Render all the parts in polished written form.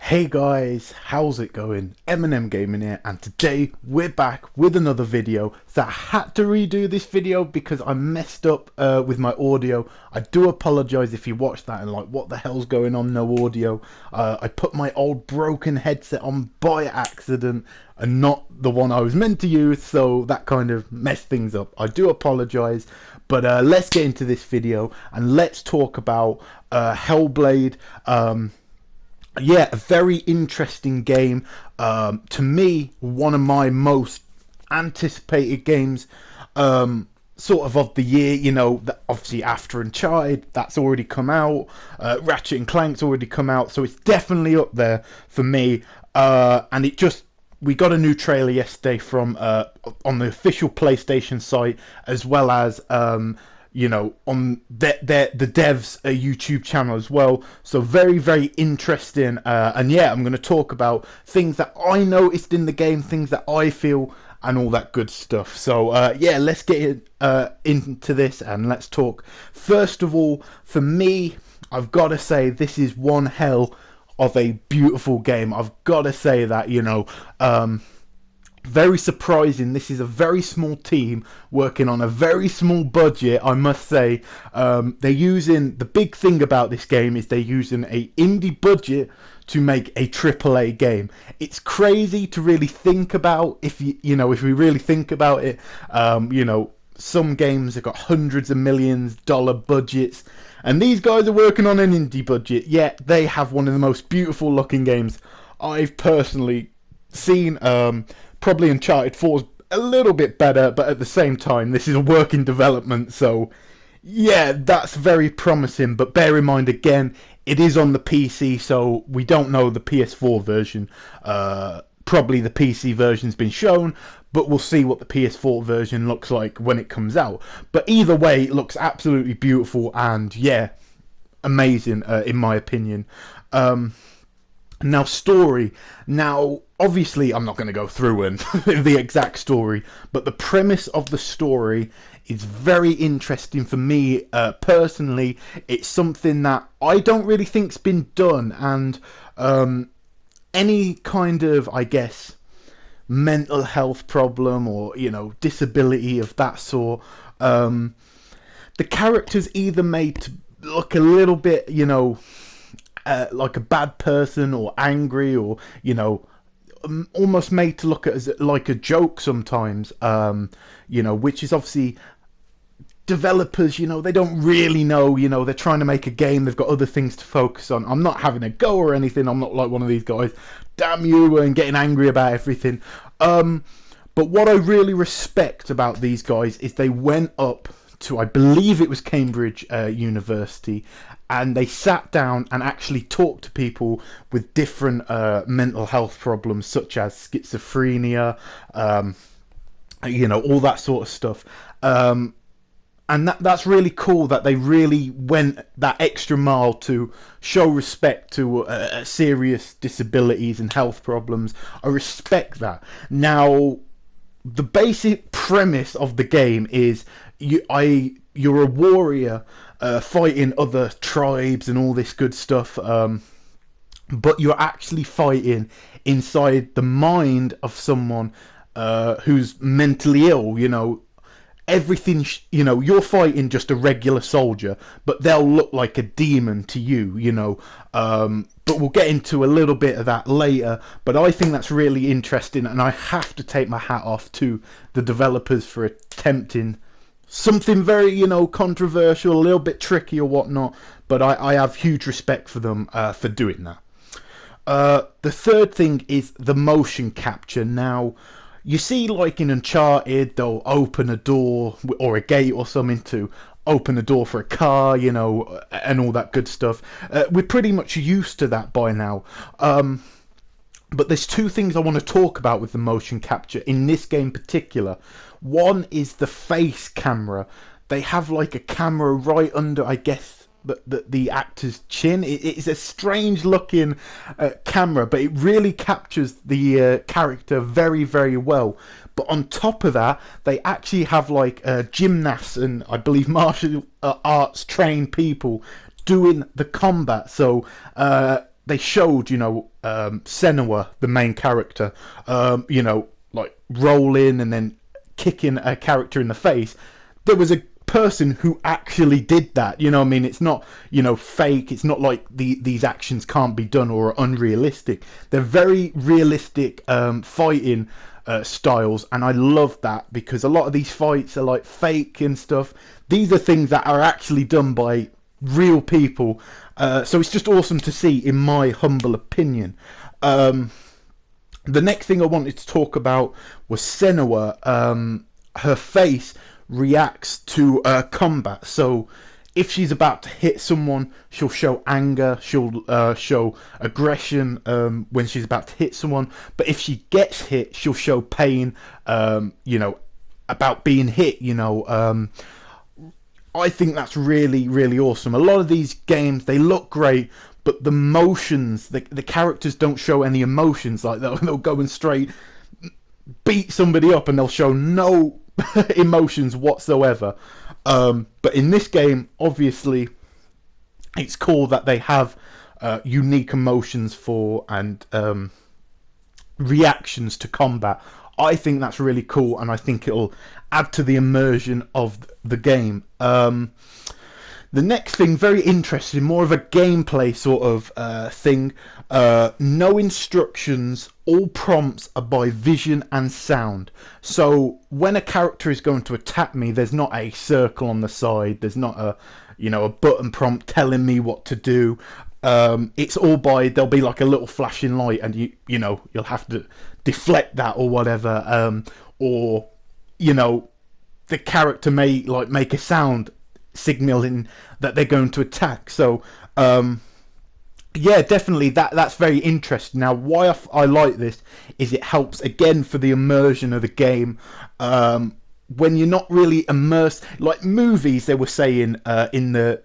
Hey guys, how's it going? Eminem Gaming here, and today we're back with another video. So I had to redo this video because I messed up with my audio. I do apologise if you watched that and like, what the hell's going on, no audio. I put my old broken headset on by accident and not the one I was meant to use, so that kind of messed things up. I do apologise, but let's get into this video and let's talk about Hellblade. Yeah, a very interesting game. To me, one of my most anticipated games, sort of the year. You know, obviously after Uncharted, that's already come out. Ratchet and Clank's already come out, so it's definitely up there for me. And we got a new trailer yesterday from on the official PlayStation site, as well as you know, on the devs YouTube channel as well. So very, very interesting. And yeah, I'm going to talk about things that I noticed in the game, things that I feel, and all that good stuff. So yeah, let's get into this and let's talk. First of all, for me, I've got to say this is one hell of a beautiful game. I've got to say that, you know, very surprising. This is a very small team working on a very small budget, I must say. They're using, the big thing about this game is they're using a indie budget to make a AAA game. It's crazy to really think about. If if we really think about it, you know, some games have got hundreds of $millions budgets, and these guys are working on an indie budget, yet they have one of the most beautiful looking games I've personally seen. Probably Uncharted 4 is a little bit better, but at the same time, this is a work in development, so yeah, that's very promising. But bear in mind, again, it is on the PC, so we don't know the PS4 version. Probably the PC version's been shown, but we'll see what the PS4 version looks like when it comes out. But either way, it looks absolutely beautiful, and yeah, amazing in my opinion. Now, story. Now, obviously, I'm not going to go through and the exact story, but the premise of the story is very interesting for me personally. It's something that I don't really think's been done, and any kind of, I guess, mental health problem or, you know, disability of that sort, the character's either made to look a little bit, you know, like a bad person or angry, or, you know, almost made to look at as like a joke sometimes, you know, which is obviously developers, you know, they don't really know, you know, they're trying to make a game, they've got other things to focus on. I'm not having a go or anything, I'm not like one of these guys, damn you, and getting angry about everything. But what I really respect about these guys is they went up to, I believe it was Cambridge University, and they sat down and actually talked to people with different mental health problems, such as schizophrenia, you know, all that sort of stuff. And that's really cool that they really went that extra mile to show respect to serious disabilities and health problems. I respect that. Now, the basic premise of the game is you're a warrior fighting other tribes and all this good stuff, but you're actually fighting inside the mind of someone who's mentally ill. You know, everything, you know, you're fighting just a regular soldier, but they'll look like a demon to you, you know. But we'll get into a little bit of that later. But I think that's really interesting, and I have to take my hat off to the developers for attempting something very, you know, controversial, a little bit tricky or whatnot. But I have huge respect for them for doing that. The third thing is the motion capture. Now, you see, like in Uncharted, they'll open a door or a gate or something to open a door for a car, you know, and all that good stuff. We're pretty much used to that by now. But there's two things I want to talk about with the motion capture in this game in particular. One is the face camera. They have like a camera right under, I guess, the actor's chin. It's a strange looking camera, but it really captures the character very, very well. But on top of that, they actually have like gymnasts and I believe martial arts trained people doing the combat. So they showed, Senua, the main character, like rolling and then kicking a character in the face. There was a person who actually did that. You know what I mean? It's not, fake. It's not like these actions can't be done or are unrealistic. They're very realistic fighting styles, and I love that, because a lot of these fights are like fake and stuff. These are things that are actually done by real people. So it's just awesome to see, in my humble opinion. The next thing I wanted to talk about was Senua. Her face reacts to combat. So if she's about to hit someone, she'll show anger, she'll show aggression when she's about to hit someone. But if she gets hit, she'll show pain, about being hit, I think that's really, really awesome. A lot of these games, they look great, but the motions, the characters don't show any emotions. Like they'll go and straight beat somebody up and they'll show no emotions whatsoever. But in this game, obviously, it's cool that they have unique emotions for and reactions to combat. I think that's really cool, and I think it'll add to the immersion of the game. The next thing, very interesting, more of a gameplay sort of thing. No instructions, all prompts are by vision and sound. So when a character is going to attack me, there's not a circle on the side. There's not a button prompt telling me what to do. It's all by, there'll be like a little flashing light, and you'll have to deflect that or whatever. Or the character may like make a sound signaling that they're going to attack. So yeah, definitely that's very interesting. Now, why I like this is it helps again for the immersion of the game. When you're not really immersed, like movies, they were saying in the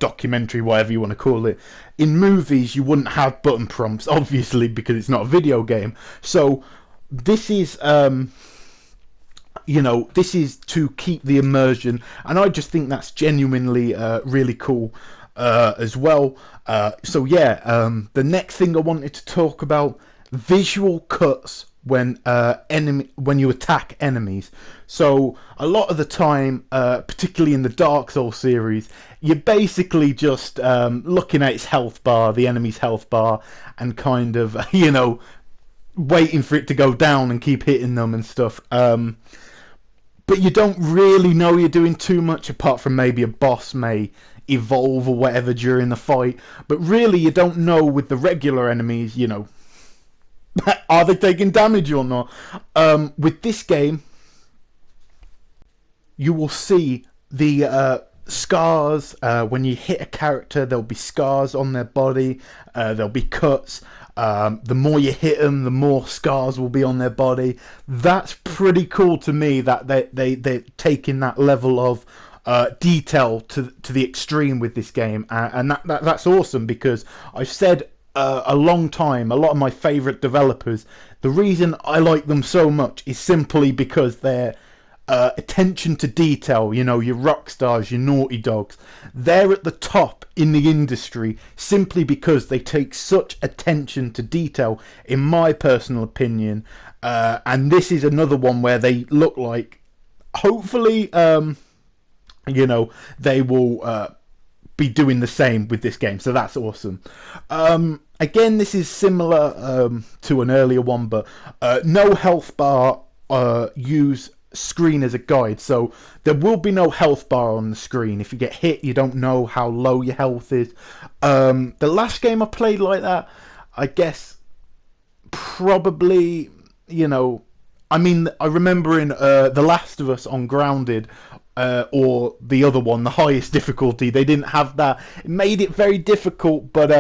documentary, whatever you want to call it, in movies you wouldn't have button prompts, obviously, because it's not a video game. So this is this is to keep the immersion, and I just think that's genuinely really cool as well. So yeah, the next thing I wanted to talk about, visual cuts when you attack enemies. So a lot of the time, particularly in the Dark Souls series, you're basically just looking at its health bar, the enemy's health bar, and kind of waiting for it to go down and keep hitting them and stuff. But you don't really know you're doing too much, apart from maybe a boss may evolve or whatever during the fight. But really, you don't know with the regular enemies, are they taking damage or not? With this game, you will see the scars. When you hit a character, there'll be scars on their body. There'll be cuts. The more you hit them, the more scars will be on their body. That's pretty cool to me, that they're taking that level of detail to the extreme with this game, and that's awesome, because I've said a long time, a lot of my favourite developers, the reason I like them so much is simply because their attention to detail, your Rockstars, your Naughty Dogs, they're at the top in the industry simply because they take such attention to detail, in my personal opinion. And this is another one where they look like, hopefully, they will be doing the same with this game, so that's awesome. Again, this is similar to an earlier one, but no health bar, use screen as a guide. So there will be no health bar on the screen. If you get hit, you don't know how low your health is. The last game I played like that, I guess, probably, I remember in The Last of Us on Grounded, or the other one, the highest difficulty, they didn't have that. It made it very difficult, but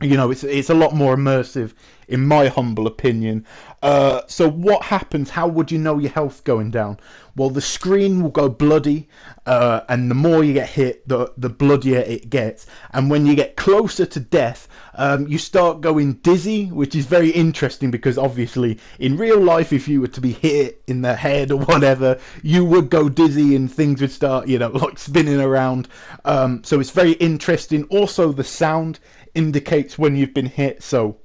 it's a lot more immersive, in my humble opinion. So what happens? How would you know your health going down? Well, the screen will go bloody, and the more you get hit, the bloodier it gets. And when you get closer to death, you start going dizzy, which is very interesting, because obviously in real life, if you were to be hit in the head or whatever, you would go dizzy and things would start, like spinning around. So it's very interesting. Also, the sound indicates when you've been hit, so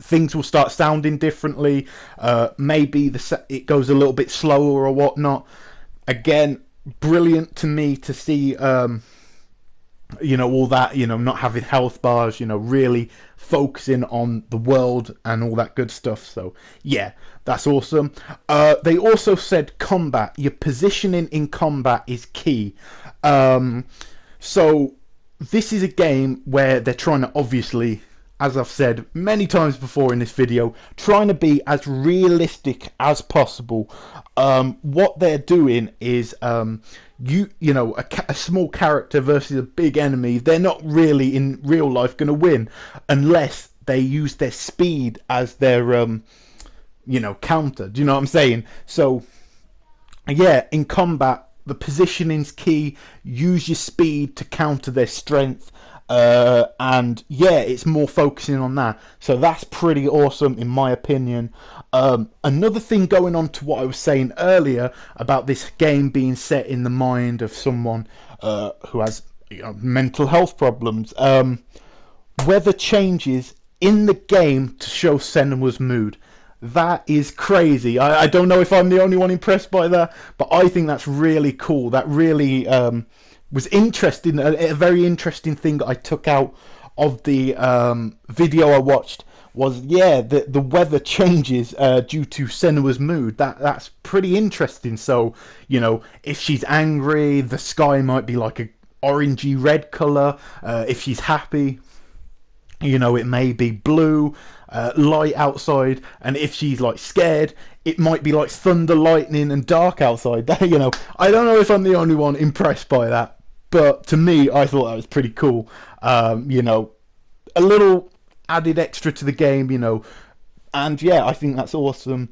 things will start sounding differently. Maybe it goes a little bit slower or whatnot. Again, brilliant to me to see all that, not having health bars, really focusing on the world and all that good stuff. So yeah, that's awesome. They also said combat, your positioning in combat is key. So this is a game where they're trying to, obviously, as I've said many times before in this video, trying to be as realistic as possible. What they're doing is a small character versus a big enemy, they're not really in real life going to win unless they use their speed as their counter. Do you know what I'm saying? So yeah, in combat, the positioning's key. Use your speed to counter their strength. And yeah, it's more focusing on that, so that's pretty awesome in my opinion. Another thing, going on to what I was saying earlier about this game being set in the mind of someone who has mental health problems, weather changes in the game to show Senua's mood. That is crazy. I don't know if I'm the only one impressed by that, but I think that's really cool. That really was interesting. A very interesting thing I took out of the video I watched was, yeah, the weather changes due to Senua's mood. That's pretty interesting. So, if she's angry, the sky might be like a orangey red color. If she's happy, it may be blue, light outside, and if she's like scared, it might be like thunder, lightning, and dark outside. I don't know if I'm the only one impressed by that, but to me, I thought that was pretty cool. A little added extra to the game, and yeah, I think that's awesome.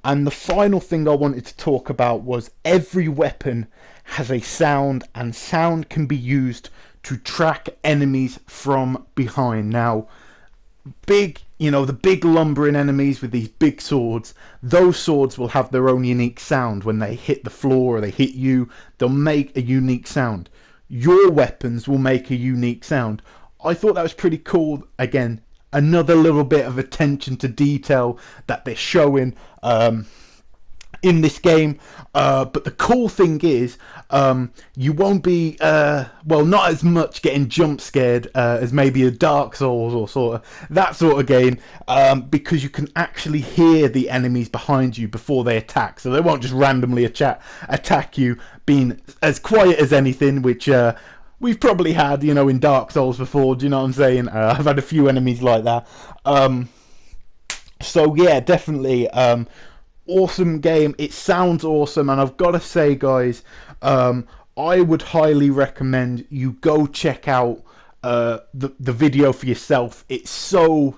And the final thing I wanted to talk about was every weapon has a sound, and sound can be used to track enemies from behind. Now, the big lumbering enemies with these big swords, those swords will have their own unique sound. When they hit the floor or they hit you, they'll make a unique sound. Your weapons will make a unique sound. I thought that was pretty cool. Again, another little bit of attention to detail that they're showing in this game. But the cool thing is, you won't be not as much getting jump scared as maybe a Dark Souls or sort of that sort of game, because you can actually hear the enemies behind you before they attack, so they won't just randomly attack you, being as quiet as anything, which we've probably had in Dark Souls before. Do you know what I'm saying? I've had a few enemies like that. So yeah, definitely awesome game. It sounds awesome, and I've got to say, guys, I would highly recommend you go check out the video for yourself. It's so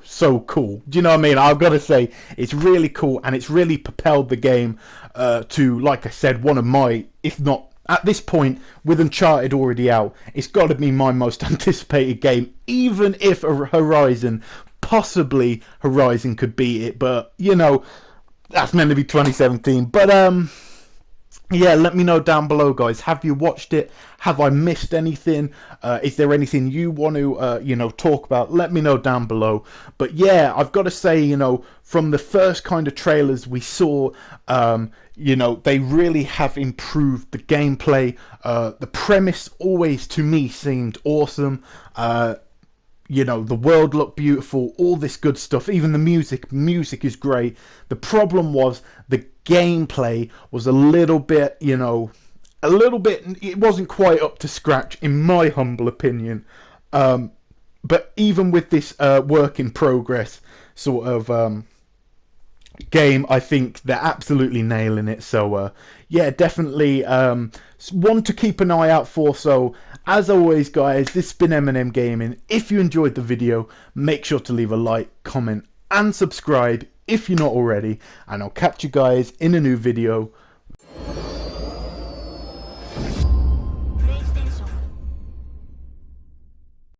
cool. Do you know what I mean? I've got to say, it's really cool, and it's really propelled the game to, like I said, one of my, if not at this point, with Uncharted already out, it's got to be my most anticipated game, even if Horizon, possibly Horizon could beat it, but that's meant to be 2017. But yeah, let me know down below, guys. Have you watched it? Have I missed anything? Is there anything you want to talk about? Let me know down below. But yeah, I've got to say, from the first kind of trailers we saw, they really have improved the gameplay. The premise always to me seemed awesome. The world looked beautiful, all this good stuff, even the music is great. The problem was the gameplay was a little bit, it wasn't quite up to scratch, in my humble opinion. But even with this work in progress sort of game, I think they're absolutely nailing it. So yeah, definitely one to keep an eye out for. So as always, guys, this has been M&M Gaming. If you enjoyed the video, make sure to leave a like, comment, and subscribe if you're not already, and I'll catch you guys in a new video.